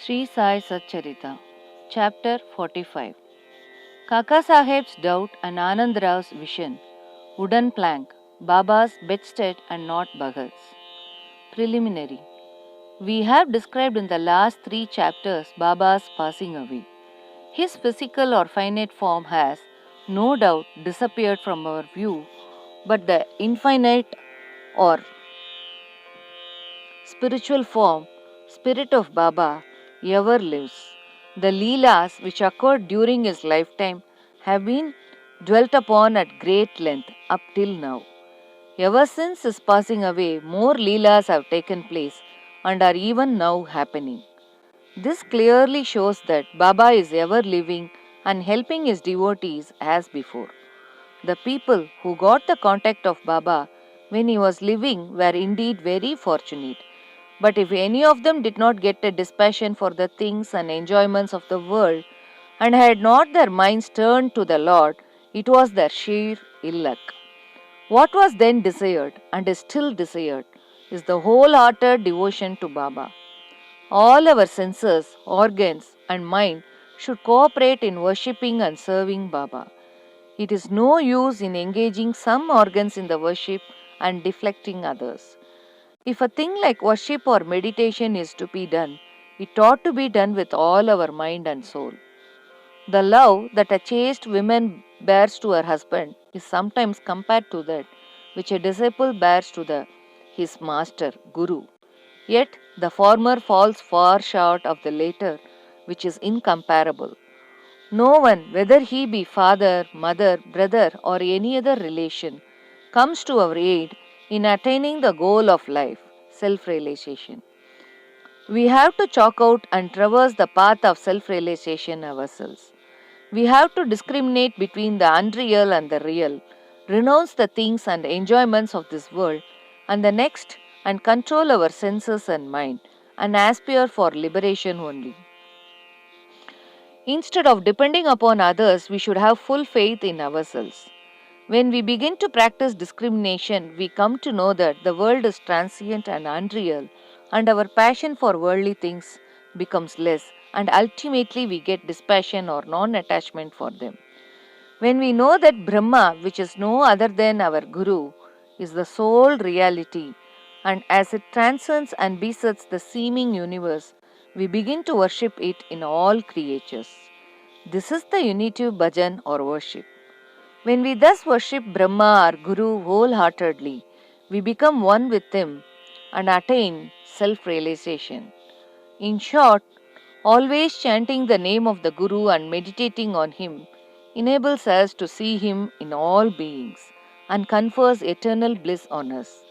Sri Sai Satcharita, Chapter 45. Kaka Saheb's doubt and Anand Rao's vision. Wooden plank, Baba's bedstead and not Bhagat's. Preliminary. We have described in the last 3 chapters Baba's passing away. His physical or finite form has, no doubt, disappeared from our view, but the infinite or spiritual form, spirit of Baba, ever lives. The Leelas which occurred during his lifetime have been dwelt upon at great length up till now. Ever since his passing away, more Leelas have taken place and are even now happening. This clearly shows that Baba is ever living and helping his devotees as before. The people who got the contact of Baba when he was living were indeed very fortunate. But if any of them did not get a dispassion for the things and enjoyments of the world, and had not their minds turned to the Lord, it was their sheer ill luck. What was then desired, and is still desired, is the wholehearted devotion to Baba. All our senses, organs, and mind should cooperate in worshipping and serving Baba. It is no use in engaging some organs in the worship and deflecting others. If a thing like worship or meditation is to be done, it ought to be done with all our mind and soul. The love that a chaste woman bears to her husband is sometimes compared to that which a disciple bears to his master, Guru. Yet the former falls far short of the latter, which is incomparable. No one, whether he be father, mother, brother, or any other relation, comes to our aid in attaining the goal of life, self-realization. We have to chalk out and traverse the path of self-realization ourselves. We have to discriminate between the unreal and the real, renounce the things and enjoyments of this world and the next, and control our senses and mind, and aspire for liberation only. Instead of depending upon others, we should have full faith in ourselves. When we begin to practice discrimination, we come to know that the world is transient and unreal, and our passion for worldly things becomes less, and ultimately we get dispassion or non attachment for them. When we know that Brahma, which is no other than our Guru, is the sole reality, and as it transcends and besets the seeming universe, we begin to worship it in all creatures. This is the unitive bhajan or worship. When we thus worship Brahma, our Guru, wholeheartedly, we become one with him and attain self-realization. In short, always chanting the name of the Guru and meditating on him enables us to see him in all beings and confers eternal bliss on us.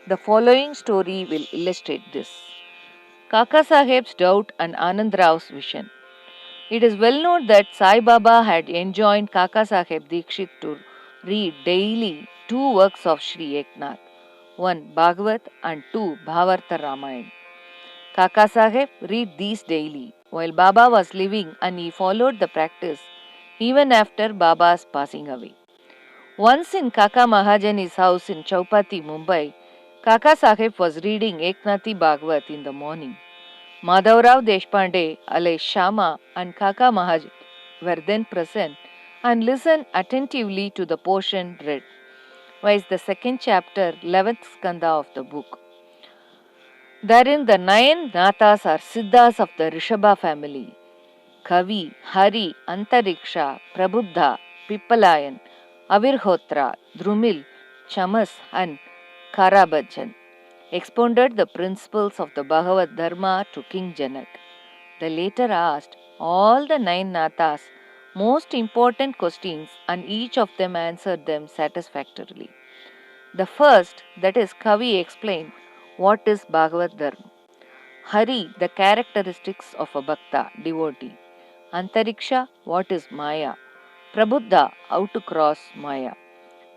The following story will illustrate this. Kaka Saheb's doubt and Anand Rao's vision. It is well known that Sai Baba had enjoined Kaka Saheb Dikshit to read daily 2 works of Sri Eknath, 1 Bhagavat and 2 Bhavartha Ramayana. Kaka Saheb read these daily while Baba was living, and he followed the practice even after Baba's passing away. Once in Kaka Mahajani's house in Chaupati, Mumbai, Kaka Saheb was reading Eknathi Bhagavat in the morning. Madhavrao Deshpande, alias Shama, and Kaka Mahajan were then present and listened attentively to the portion read. Viz. The 2nd chapter, 11th skanda of the book. Therein the 9 Nathas are Siddhas of the Rishabha family: Kavi, Hari, Antariksha, Prabuddha, Pippalayan, Avirhotra, Drumil, Chamas, and Karabhajan. Expounded the principles of the Bhagavad Dharma to King Janak. The latter asked all the 9 Nathas most important questions, and each of them answered them satisfactorily. The first, that is Kavi, explained what is Bhagavad Dharma. Hari, the characteristics of a Bhakta, devotee. Antariksha, what is Maya. Prabuddha, how to cross Maya.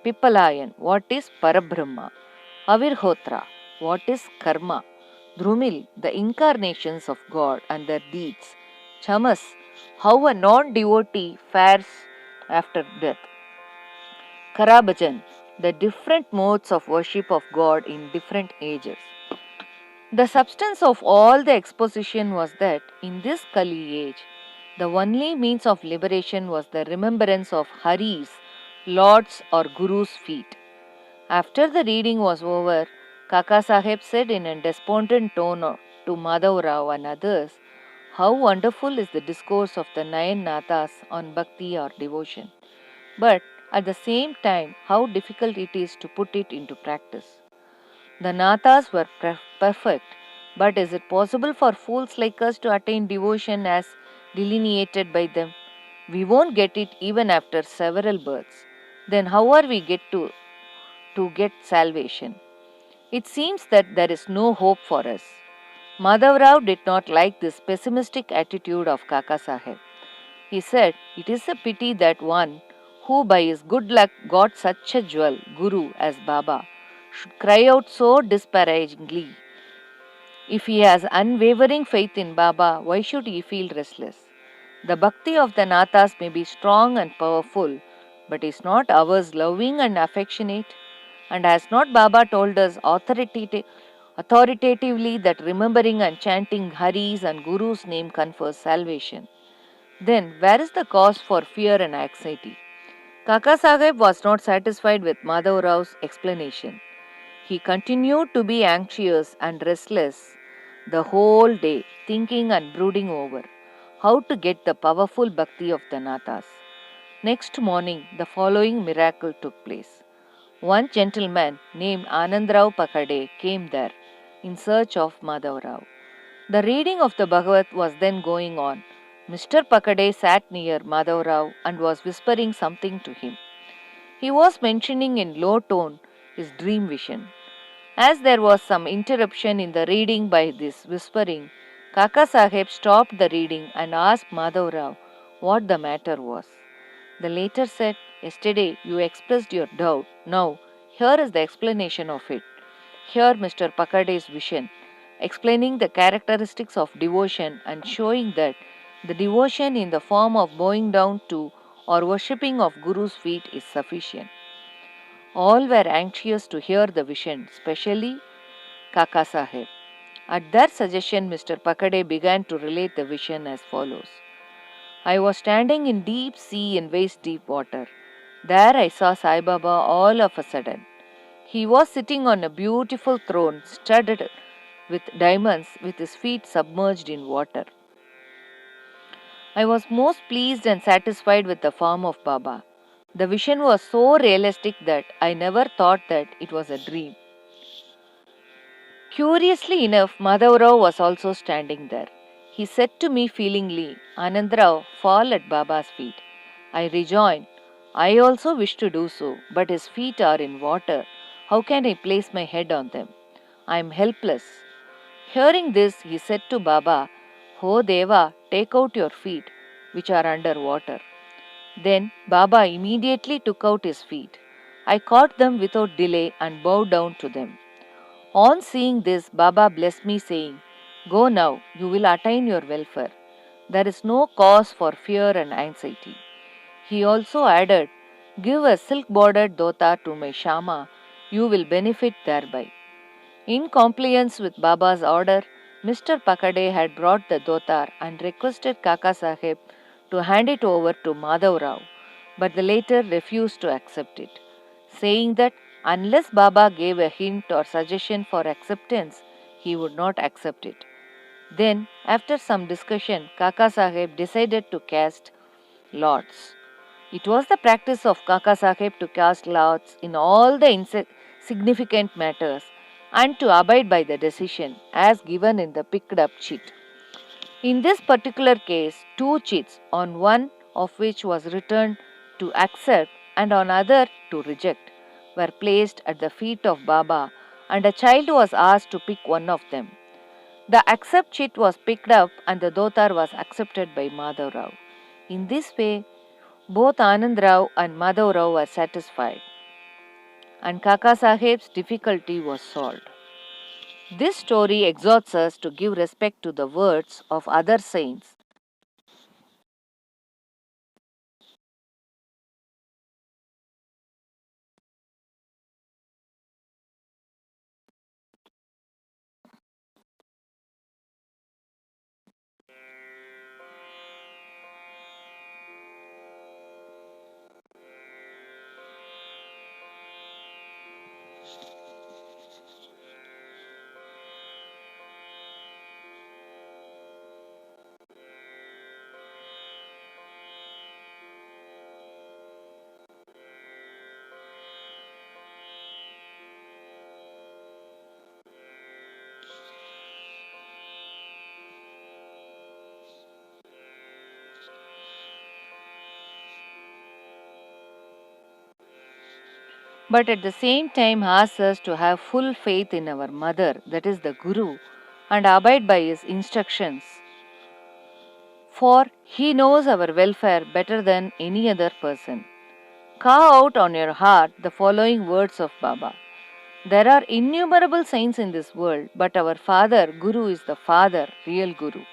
Pippalayan, what is Parabrahma. Avirhotra, what is karma. Drumil, the incarnations of God and their deeds. Chamas, how a non-devotee fares after death. Karabhajan, the different modes of worship of God in different ages. The substance of all the exposition was that in this Kali age, the only means of liberation was the remembrance of Hari's, Lord's or Guru's feet. After the reading was over, Kaka Saheb said in a despondent tone to Madhav Rao and others, "How wonderful is the discourse of the nine nathas on bhakti or devotion, but at the same time, how difficult it is to put it into practice. The nathas were perfect, but is it possible for fools like us to attain devotion as delineated by them? We won't get it even after several births. Then how are we to get salvation? It seems that there is no hope for us." Madhav Rao did not like this pessimistic attitude of Kaka Saheb. He said, "It is a pity that one who by his good luck got such a jewel, Guru, as Baba, should cry out so disparagingly. If he has unwavering faith in Baba, why should he feel restless? The bhakti of the Nathas may be strong and powerful, but is not ours loving and affectionate? And has not Baba told us authoritatively that remembering and chanting Hari's and Guru's name confers salvation? Then where is the cause for fear and anxiety?" Kaka Saheb was not satisfied with Madhav Rao's explanation. He continued to be anxious and restless the whole day, thinking and brooding over how to get the powerful bhakti of the Nathas. Next morning, the following miracle took place. One gentleman named Anandrao Pakade came there in search of Madhav Rao. The reading of the Bhagavat was then going on. Mr. Pakade sat near Madhav Rao and was whispering something to him. He was mentioning in low tone his dream vision. As there was some interruption in the reading by this whispering, Kaka Saheb stopped the reading and asked Madhav Rao what the matter was. The latter said, "Yesterday you expressed your doubt. Now, here is the explanation of it." Here Mr. Pakade's vision, explaining the characteristics of devotion and showing that the devotion in the form of bowing down to or worshipping of Guru's feet is sufficient. All were anxious to hear the vision, especially Kaka Saheb. At their suggestion, Mr. Pakade began to relate the vision as follows. "I was standing in deep sea in waist deep water. There I saw Sai Baba all of a sudden. He was sitting on a beautiful throne studded with diamonds with his feet submerged in water. I was most pleased and satisfied with the form of Baba. The vision was so realistic that I never thought that it was a dream." Curiously enough, Madhav Rao was also standing there. He said to me feelingly, "Anandrao, fall at Baba's feet." I rejoined, "I also wish to do so, but his feet are in water. How can I place my head on them? I am helpless." Hearing this, he said to Baba, "Ho Deva, take out your feet, which are under water." Then Baba immediately took out his feet. I caught them without delay and bowed down to them. On seeing this, Baba blessed me, saying, "Go now, you will attain your welfare. There is no cause for fear and anxiety." He also added, "Give a silk bordered dhota to my Shama, you will benefit thereby." In compliance with Baba's order, Mr. Pakade had brought the dhotar and requested Kaka Saheb to hand it over to Madhav Rao, but the latter refused to accept it, saying that unless Baba gave a hint or suggestion for acceptance, he would not accept it. Then, after some discussion, Kaka Saheb decided to cast lots. It was the practice of Kaka Saheb to cast lots in all the significant matters and to abide by the decision as given in the picked up chit. In this particular case, two chits, on one of which was written to accept and on other to reject, were placed at the feet of Baba, and a child was asked to pick one of them. The accept chit was picked up and the dhotar was accepted by Madhav Rao. In this way, both Anand Rao and Madhav Rao were satisfied, and Kaka Saheb's difficulty was solved. This story exhorts us to give respect to the words of other saints. but at the same time asks us to have full faith in our mother, that is the Guru, and abide by his instructions. For he knows our welfare better than any other person. Carve out on your heart the following words of Baba. There are innumerable saints in this world, but our father, Guru, is the father, real Guru.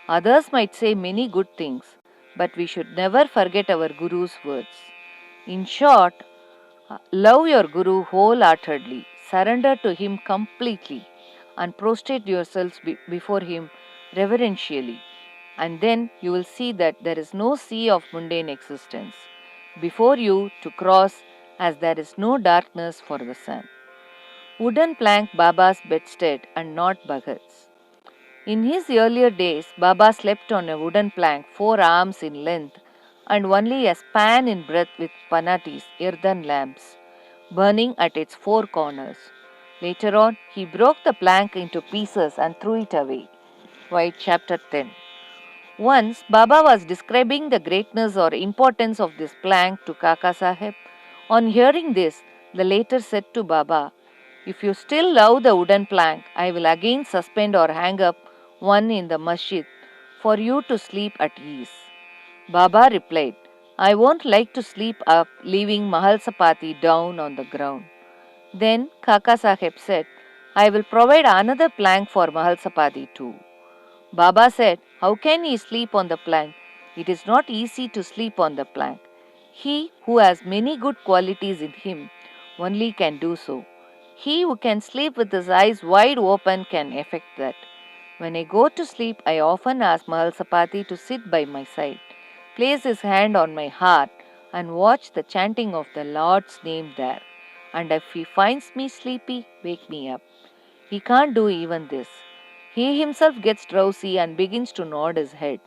Others might say many good things, but we should never forget our Guru's words. In short, love your Guru wholeheartedly, surrender to him completely, and prostrate yourselves before him reverentially. And then you will see that there is no sea of mundane existence before you to cross, as there is no darkness for the sun. Wooden plank Baba's bedstead and not Bhagat's. In his earlier days, Baba slept on a wooden plank 4 arms in length and only a span in breadth with panatis, earthen lamps, burning at its 4 corners. Later on, he broke the plank into pieces and threw it away. White chapter 10. Once, Baba was describing the greatness or importance of this plank to Kaka Sahib. On hearing this, the latter said to Baba, "If you still love the wooden plank, I will again suspend or hang up one in the masjid for you to sleep at ease." Baba replied, "I won't like to sleep up leaving Mahal Sapati down on the ground." Then Kaka Sahib said, "I will provide another plank for Mahal Sapati too." Baba said, "How can he sleep on the plank? It is not easy to sleep on the plank. He who has many good qualities in him only can do so. He who can sleep with his eyes wide open can effect that. When I go to sleep, I often ask Mahalsapati to sit by my side, place his hand on my heart, and watch the chanting of the Lord's name there. And if he finds me sleepy, wake me up. He can't do even this. He himself gets drowsy and begins to nod his head.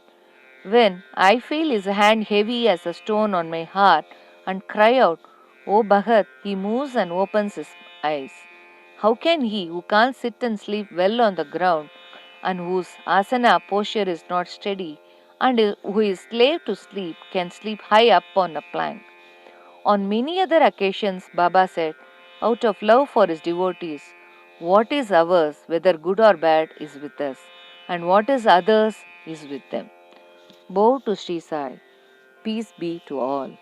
When I feel his hand heavy as a stone on my heart and cry out, 'O Bhagat,' he moves and opens his eyes. How can he who can't sit and sleep well on the ground and whose asana posture is not steady and who is slave to sleep can sleep high up on a plank?" On many other occasions, Baba said, out of love for his devotees, "What is ours, whether good or bad, is with us, and what is others is with them." Bow to Sri Sai. Peace be to all.